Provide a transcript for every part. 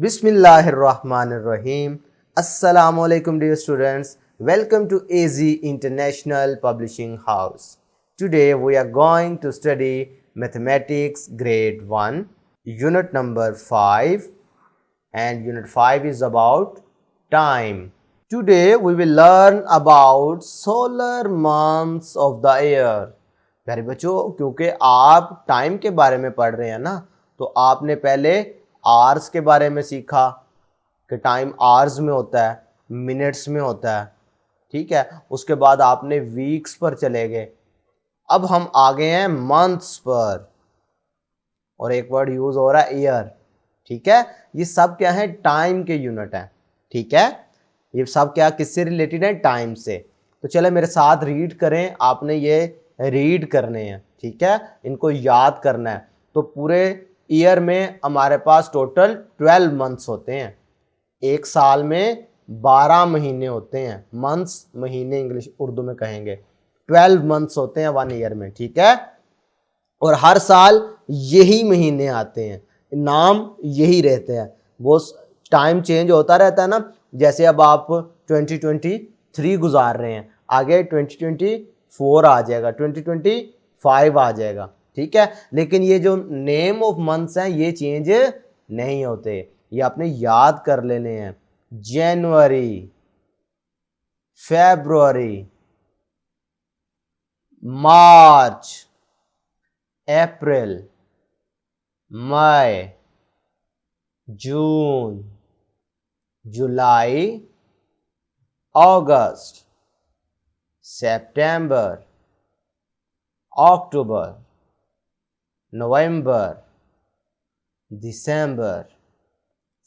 Bismillahirrahmanirrahim. Assalamu alaikum dear students. Welcome to AZ International Publishing House. Today we are going to study Mathematics Grade 1, Unit number 5, and Unit 5 is about time. Today we will learn about solar months of the year. प्यारे बच्चों, क्योंकि आप time के बारे में पढ़ रहे हैं ना, तो आपने पहले आवर्स के बारे में सीखा कि टाइम आवर्स में होता है, मिनट्स में होता है, ठीक है। उसके बाद आपने वीक्स पर चले गए। अब हम आ गए हैं मंथ्स पर, और एक वर्ड यूज हो रहा है ईयर, ठीक है। ये सब क्या है? टाइम के यूनिट हैं, ठीक है। ये सब क्या किससे रिलेटेड है? टाइम से। तो चले मेरे साथ रीड करें, आपने ये रीड करने हैं, ठीक है, इनको याद करना है। तो पूरे ईयर में हमारे पास टोटल 12 मंथ्स होते हैं। एक साल में 12 महीने होते हैं। मंथ्स महीने इंग्लिश उर्दू में कहेंगे। 12 मंथ्स होते हैं 1 ईयर में, ठीक है। और हर साल यही महीने आते हैं, नाम यही रहते हैं। वो टाइम चेंज होता रहता है ना, जैसे अब आप 2023 गुजार रहे हैं, आगे 2024 आ जाएगा, 2025 आ जाएगा, ठीक है। लेकिन ये जो नेम ऑफ मंथ्स हैं ये चेंज नहीं होते, ये आपने याद कर लेने हैं। जनवरी, फरवरी, मार्च, अप्रैल, मई, जून, जुलाई, अगस्त, सितंबर, अक्टूबर, नवंबर, दिसंबर।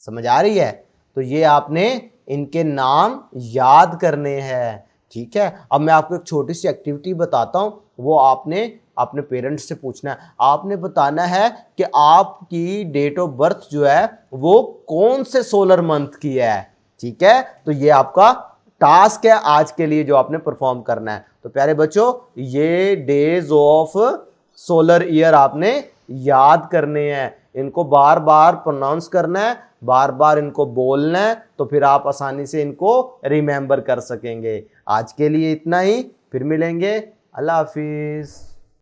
समझ आ रही है? तो ये आपने इनके नाम याद करने हैं, ठीक है। अब मैं आपको एक छोटी सी एक्टिविटी बताता हूं, वो आपने अपने पेरेंट्स से पूछना है। आपने बताना है कि आपकी डेट ऑफ बर्थ जो है वो कौन से सोलर मंथ की है, ठीक है। तो ये आपका टास्क है आज के लिए जो आपने परफॉर्म करना है। तो प्यारे बच्चों, ये डेज ऑफ सोलर ईयर आपने याद करने हैं, इनको बार बार प्रोनाउंस करना है, बार बार इनको बोलना है, तो फिर आप आसानी से इनको रिमेंबर कर सकेंगे। आज के लिए इतना ही, फिर मिलेंगे। अल्लाह हाफिज।